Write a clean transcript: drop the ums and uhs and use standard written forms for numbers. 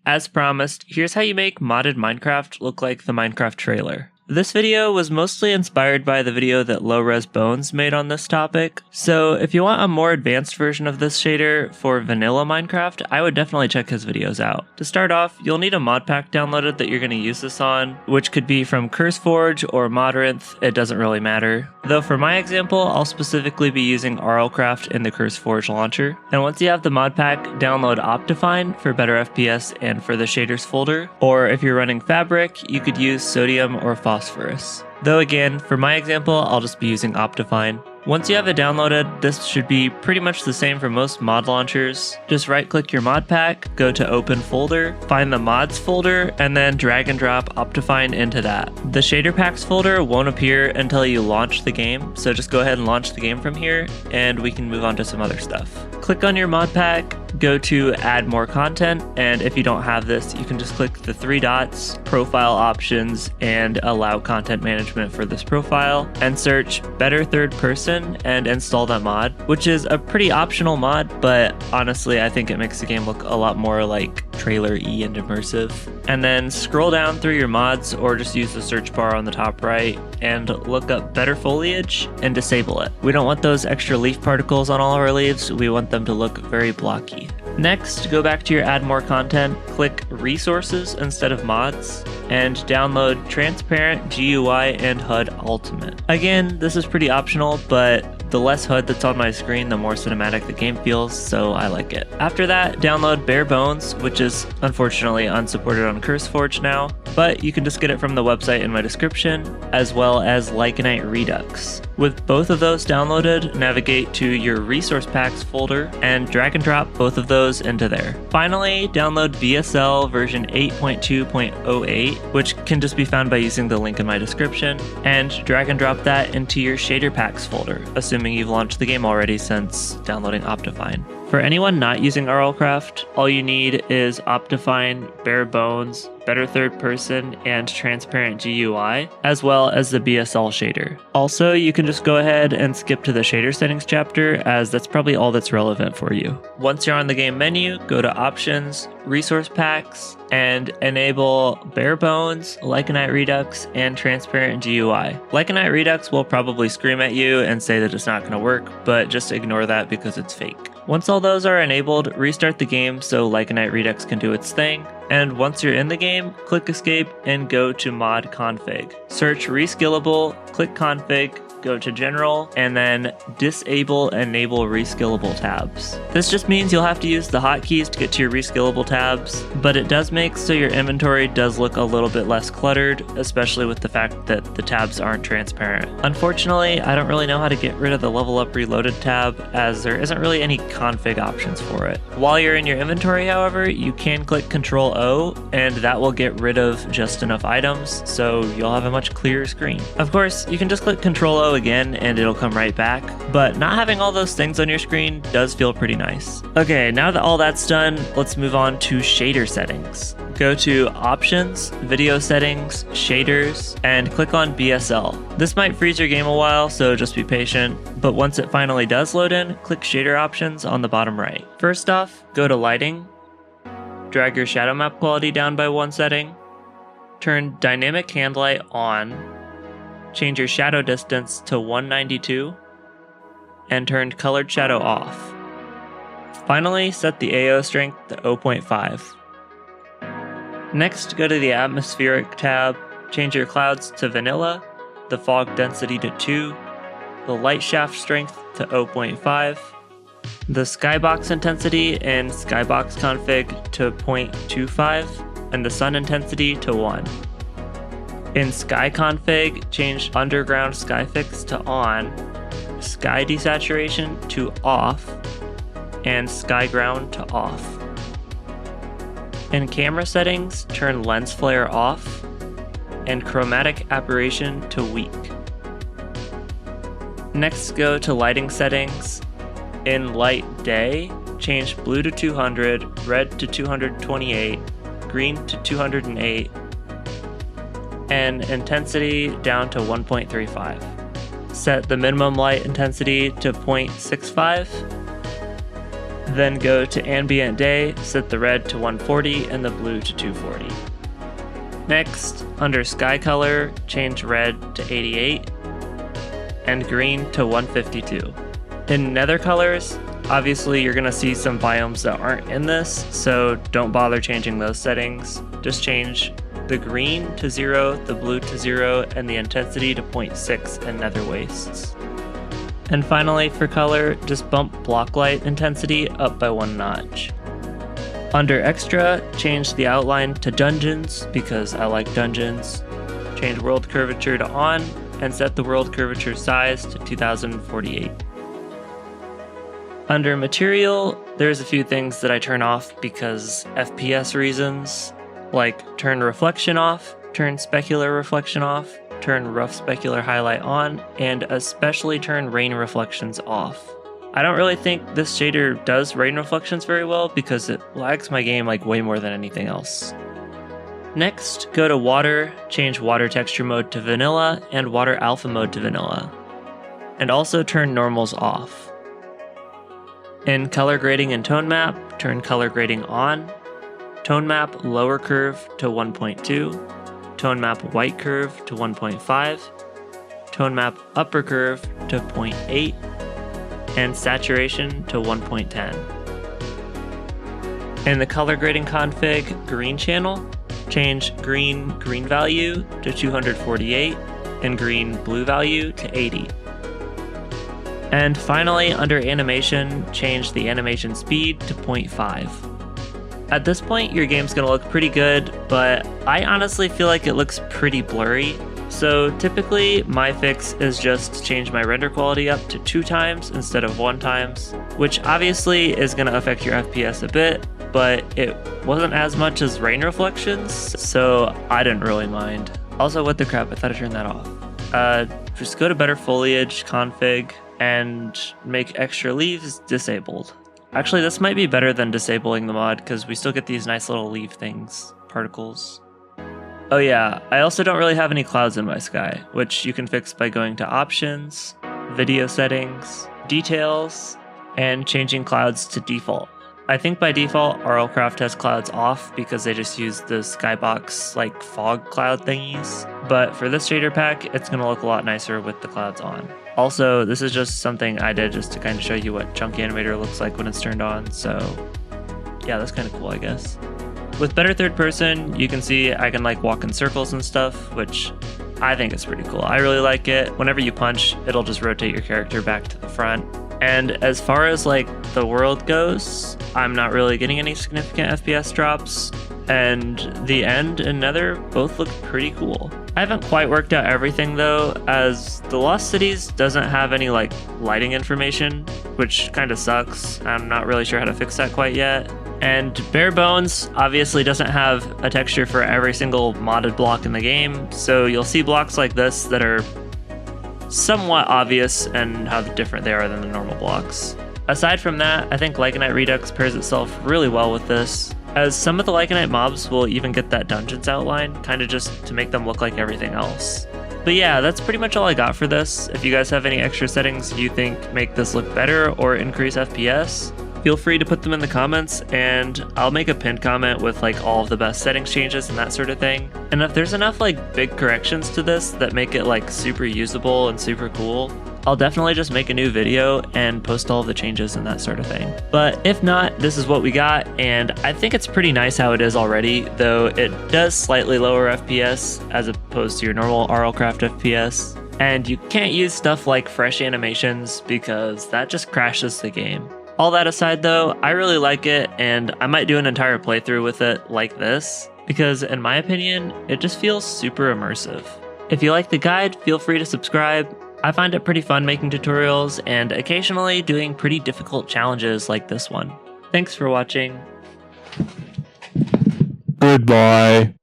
As promised, here's how you make modded Minecraft look like the Minecraft trailer. This video was mostly inspired by the video that Low-Res Bones made on this topic, so if you want a more advanced version of this shader for vanilla Minecraft, I would definitely check his videos out. To start off, you'll need a mod pack downloaded that you're going to use this on, which could be from CurseForge or Modrinth, it doesn't really matter. Though for my example, I'll specifically be using RLCraft in the CurseForge launcher. And once you have the mod pack, download Optifine for better FPS and for the shaders folder, or if you're running Fabric, you could use sodium or phosphorus. Though again, for my example, I'll just be using Optifine. Once you have it downloaded, this should be pretty much the same for most mod launchers. Just right click your mod pack, go to open folder, find the mods folder, and then drag and drop Optifine into that. The shader packs folder won't appear until you launch the game, so just go ahead and launch the game from here, and we can move on to some other stuff. Click on your mod pack, go to add more content, and if you don't have this, you can just click the three dots, profile options, and allow content management for this profile, and search better third person and install that mod, which is a pretty optional mod, but honestly I think it makes the game look a lot more like trailer-y and immersive. And then scroll down through your mods or just use the search bar on the top right and look up better foliage and disable it. We don't want those extra leaf particles on all of our leaves, we want them to look very blocky. Next, go back to your add more content, click resources instead of mods, and download Transparent GUI and HUD Ultimate. Again, this is pretty optional, but the less HUD that's on my screen, the more cinematic the game feels, so I like it. After that, download Bare Bones, which is unfortunately unsupported on CurseForge now, but you can just get it from the website in my description, as well as Lycanite Redux. With both of those downloaded, navigate to your resource packs folder and drag and drop both of those into there. Finally, download BSL version 8.2.08, which can just be found by using the link in my description, and drag and drop that into your shader packs folder, assuming you've launched the game already since downloading Optifine. For anyone not using RLCraft, all you need is Optifine, Bare Bones, Better Third Person, and Transparent GUI, as well as the BSL shader. Also, you can just go ahead and skip to the shader settings chapter, as that's probably all that's relevant for you. Once you're on the game menu, go to Options, Resource Packs, and enable Bare Bones, Lycanite Redux, and Transparent GUI. Lycanite Redux will probably scream at you and say that it's not going to work, but just ignore that because it's fake. Once all those are enabled, restart the game so Lycanite Redux can do its thing, and once you're in the game, click Escape and go to Mod Config. Search Reskillable, click Config, go to General, and then disable Enable Reskillable tabs. This just means you'll have to use the hotkeys to get to your reskillable tabs, but it does make so your inventory does look a little bit less cluttered, especially with the fact that the tabs aren't transparent. Unfortunately, I don't really know how to get rid of the Level Up Reloaded tab, as there isn't really any config options for it. While you're in your inventory, however, you can click Ctrl-O, and that will get rid of just enough items, so you'll have a much clearer screen. Of course, you can just click Ctrl-O again and it'll come right back, but not having all those things on your screen does feel pretty nice. Okay, now that all that's done, let's move on to shader settings. Go to Options, Video Settings, Shaders, and click on BSL. This might freeze your game a while, so just be patient, but once it finally does load in, click Shader Options on the bottom right. First off, go to Lighting, drag your shadow map quality down by one setting, turn Dynamic Hand Light on, change your shadow distance to 192, and turn colored shadow off. Finally, set the AO strength to 0.5. Next, go to the Atmospheric tab, change your clouds to vanilla, the fog density to 2, the light shaft strength to 0.5, the skybox intensity in skybox config to 0.25, and the sun intensity to 1. In sky config, change underground skyfix to on, sky desaturation to off, and sky ground to off. In camera settings, turn lens flare off and chromatic aberration to weak. Next, go to lighting settings. In light day, change blue to 200, red to 228, green to 208, and intensity down to 1.35. Set the minimum light intensity to 0.65. Then go to ambient day, set the red to 140 and the blue to 240. Next, under sky color, change red to 88 and green to 152. In nether colors, obviously you're going to see some biomes that aren't in this, so don't bother changing those settings. Just change the green to 0, the blue to 0, and the intensity to 0.6 in nether wastes. And finally, for color, just bump block light intensity up by 1 notch. Under extra, change the outline to dungeons because I like dungeons. Change world curvature to on and set the world curvature size to 2048. Under material, there's a few things that I turn off because FPS reasons, like turn reflection off, turn specular reflection off, turn rough specular highlight on, and especially turn rain reflections off. I don't really think this shader does rain reflections very well because it lags my game like way more than anything else. Next, go to water, change water texture mode to vanilla and water alpha mode to vanilla. And also turn normals off. In color grading and tone map, turn color grading on, tone map lower curve to 1.2, tone map white curve to 1.5, tone map upper curve to 0.8, and saturation to 1.10. In the color grading config green channel, change green value to 248 and green blue value to 80. And finally, under animation, change the animation speed to 0.5. At this point, your game's gonna look pretty good, but I honestly feel like it looks pretty blurry. So typically, my fix is just change my render quality up to 2 times instead of 1 times, which obviously is gonna affect your FPS a bit, but it wasn't as much as rain reflections, so I didn't really mind. Also, what the crap, I thought I turned that off. Just go to better foliage config and make extra leaves disabled. Actually, this might be better than disabling the mod because we still get these nice little leaf things, particles. Oh yeah, I also don't really have any clouds in my sky, which you can fix by going to options, video settings, details, and changing clouds to default. I think by default, RLCraft has clouds off because they just use the skybox like fog cloud thingies. But for this shader pack, it's gonna look a lot nicer with the clouds on. Also, this is just something I did just to kind of show you what Chunky Animator looks like when it's turned on, so yeah, that's kind of cool, I guess. With better third person, you can see I can like walk in circles and stuff, which I think is pretty cool. I really like it. Whenever you punch, it'll just rotate your character back to the front. And as far as like the world goes, I'm not really getting any significant FPS drops, and the end and nether both look pretty cool. I haven't quite worked out everything though, as the Lost Cities doesn't have any like lighting information, which kind of sucks. I'm not really sure how to fix that quite yet. And Bare Bones obviously doesn't have a texture for every single modded block in the game, so you'll see blocks like this that are somewhat obvious and how different they are than the normal blocks. Aside from that, I think Lycanite Redux pairs itself really well with this, as some of the Lycanite mobs will even get that dungeons outline, kind of just to make them look like everything else. But yeah, that's pretty much all I got for this. If you guys have any extra settings you think make this look better or increase FPS, feel free to put them in the comments, and I'll make a pinned comment with like all of the best settings changes and that sort of thing. And if there's enough like big corrections to this that make it like super usable and super cool, I'll definitely just make a new video and post all of the changes and that sort of thing. But if not, this is what we got, and I think it's pretty nice how it is already, though it does slightly lower FPS as opposed to your normal RLCraft FPS. And you can't use stuff like fresh animations because that just crashes the game. All that aside though, I really like it, and I might do an entire playthrough with it like this, because in my opinion, it just feels super immersive. If you like the guide, feel free to subscribe. I find it pretty fun making tutorials and occasionally doing pretty difficult challenges like this one. Thanks for watching. Goodbye.